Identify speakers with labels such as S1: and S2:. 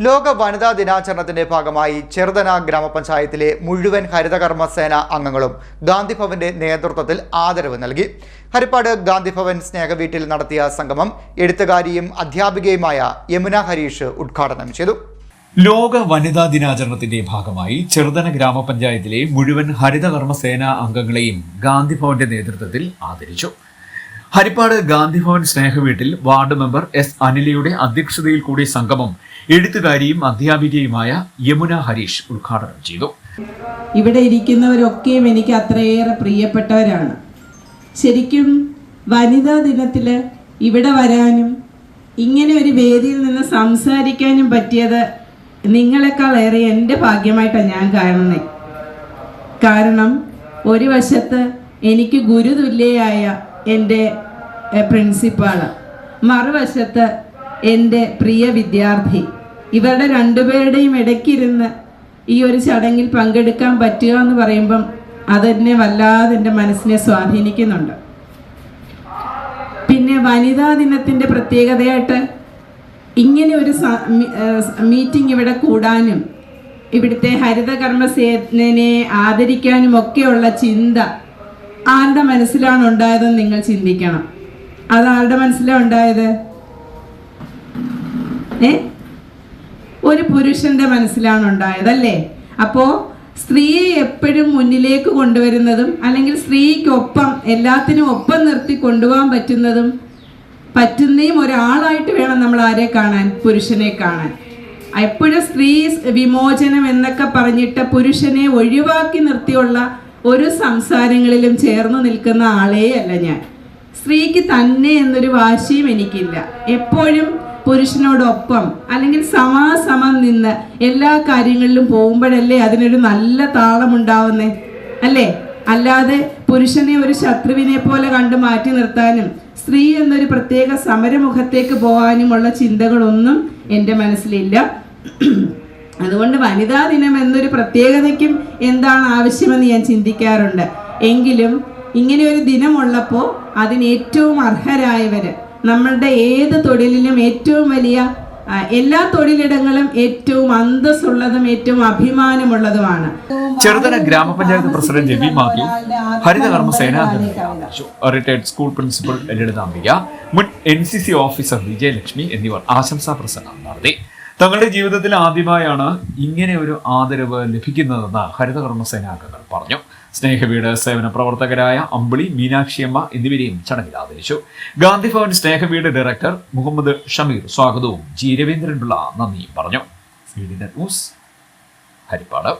S1: ലോക വനിതാ ദിനാചരണത്തിന്റെ ഭാഗമായി ചെറുതന ഗ്രാമപഞ്ചായത്തിലെ മുഴുവൻ ഹരിതകർമ്മസേന അംഗങ്ങളും ഗാന്ധിഭവന്റെ നേതൃത്വത്തിൽ ആദരവ് നൽകി. ഹരിപ്പാട് ഗാന്ധിഭവൻ സ്നേഹവീട്ടിൽ നടത്തിയ സംഗമം എഴുത്തുകാരിയും അധ്യാപികയുമായ യമുന ഹരീഷ് ഉദ്ഘാടനം ചെയ്തു.
S2: ലോക വനിതാ ദിനാചരണത്തിന്റെ ഭാഗമായി ചെറുതന ഗ്രാമപഞ്ചായത്തിലെ മുഴുവൻ ഹരിതകർമ്മസേന അംഗങ്ങളെയും ഗാന്ധിഭവന്റെ നേതൃത്വത്തിൽ ആദരിച്ചു. ഹരിപ്പാട് ഗാന്ധിഭവൻ സ്നേഹവീട്ടിൽ വാർഡ് മെമ്പർ എസ് അനിലയുടെ അധ്യക്ഷതയിൽ കൂടി സംഗമം എഴുത്തുകാരിയും അധ്യാപികയുമായ യമുന ഹരീഷ് ഉദ്ഘാടനം ചെയ്തു.
S3: ഇവിടെ ഇരിക്കുന്നവരൊക്കെയും എനിക്ക് അത്രയേറെ പ്രിയപ്പെട്ടവരാണ്. ശരിക്കും വനിതാ ദിനത്തിൽ ഇവിടെ വരാനും ഇങ്ങനെ ഒരു വേദിയിൽ നിന്ന് സംസാരിക്കാനും പറ്റിയത് നിങ്ങളെക്കാളേറെ എൻ്റെ ഭാഗ്യമായിട്ടാണ് ഞാൻ കാണുന്നത്. കാരണം ഒരു വശത്ത് എനിക്ക് ഗുരുതുല്യയായ എൻ്റെ പ്രിൻസിപ്പാള്, മറുവശത്ത് എൻ്റെ പ്രിയ വിദ്യാർത്ഥി. ഇവരുടെ രണ്ടുപേരുടെയും ഇടയ്ക്കിരുന്ന് ഈ ഒരു ചടങ്ങിൽ പങ്കെടുക്കാൻ പറ്റുക എന്ന് പറയുമ്പം അതെന്നെ വല്ലാതെ എൻ്റെ മനസ്സിനെ സ്വാധീനിക്കുന്നുണ്ട്. പിന്നെ വനിതാ ദിനത്തിൻ്റെ പ്രത്യേകതയായിട്ട് ഇങ്ങനെ ഒരു മീറ്റിംഗ് ഇവിടെ കൂടാനും ഇവിടുത്തെ ഹരിതകർമ്മസേനയെ ആദരിക്കാനും ഒക്കെയുള്ള ചിന്ത ആരുടെ മനസ്സിലാണ് ഉണ്ടായതെന്ന് നിങ്ങൾ ചിന്തിക്കണം. അത് ആരുടെ മനസ്സിലാണ് ഉണ്ടായത്? ഒരു പുരുഷന്റെ മനസ്സിലാണ് ഉണ്ടായതല്ലേ? അപ്പോൾ സ്ത്രീയെ എപ്പോഴും മുന്നിലേക്ക് കൊണ്ടുവരുന്നതും അല്ലെങ്കിൽ സ്ത്രീക്കൊപ്പം എല്ലാത്തിനും ഒപ്പം നിർത്തി കൊണ്ടുപോകാൻ പറ്റുന്നതും ഒരാളായിട്ട് വേണം നമ്മൾ ആരെ കാണാൻ? പുരുഷനെ കാണാൻ. എപ്പോഴും സ്ത്രീ വിമോചനം എന്നൊക്കെ പറഞ്ഞിട്ട് പുരുഷനെ ഒഴിവാക്കി നിർത്തിയുള്ള ഒരു സംസാരങ്ങളിലും ചേർന്ന് നിൽക്കുന്ന ആളേ അല്ല ഞാൻ. സ്ത്രീക്ക് തന്നെ എന്നൊരു വാശിയും എനിക്കില്ല. എപ്പോഴും പുരുഷനോടൊപ്പം അല്ലെങ്കിൽ സമാസമം നിന്ന് എല്ലാ കാര്യങ്ങളിലും പോകുമ്പോഴല്ലേ അതിനൊരു നല്ല താളമുണ്ടാവുന്നേ, അല്ലേ? അല്ലാതെ പുരുഷനെ ഒരു ശത്രുവിനെ പോലെ കണ്ട് മാറ്റി നിർത്താനും സ്ത്രീ എന്നൊരു പ്രത്യേക സമരമുഖത്തേക്ക് പോകാനുമുള്ള ചിന്തകളൊന്നും എൻ്റെ മനസ്സിലില്ല. അതുകൊണ്ട് വനിതാ ദിനം എന്നൊരു പ്രത്യേകതയ്ക്കും എന്താണ് ആവശ്യമെന്ന് ഞാൻ ചിന്തിക്കാറുണ്ട്. എങ്കിലും ഇങ്ങനെ ഒരു ദിനമുള്ളപ്പോൾ അതിന് ഏറ്റവും അർഹരായവര്, നമ്മളുടെ ഏത് തൊഴിലിലും ഏറ്റവും വലിയ എല്ലാ തൊഴിലിടങ്ങളും ഏറ്റവും അന്തസ്സുള്ളതും ഏറ്റവും അഭിമാനമുള്ളതുമാണ്.
S2: ചെറുതന ഗ്രാമപഞ്ചായത്ത് പ്രസിഡന്റ് രവി മാത്യു, ഹരിതകർമ്മസേന റിട്ടയർഡ് സ്കൂൾ പ്രിൻസിപ്പൽ ലളിതാംബിക, മുൻ NCC ഓഫീസർ വിജയലക്ഷ്മി എന്നിവർ ആശംസാ പ്രസംഗം നടത്തി. തങ്ങളുടെ ജീവിതത്തിൽ ആദ്യമായാണ് ഇങ്ങനെ ഒരു ആദരവ് ലഭിക്കുന്നതെന്ന് ഹരിതകർമ്മസേന അംഗങ്ങൾ പറഞ്ഞു. സ്നേഹവീട് സേവന പ്രവർത്തകരായ അമ്പിളി, മീനാക്ഷിയമ്മ എന്നിവരെയും ചടങ്ങിൽ ആദരിച്ചു. ഗാന്ധിഭവൻ സ്നേഹവീട് ഡയറക്ടർ മുഹമ്മദ് ഷമീർ സ്വാഗതവും G. രവീന്ദ്രൻപിള്ള നന്ദിയും പറഞ്ഞു. ന്യൂസ് ഹരിപ്പാട്.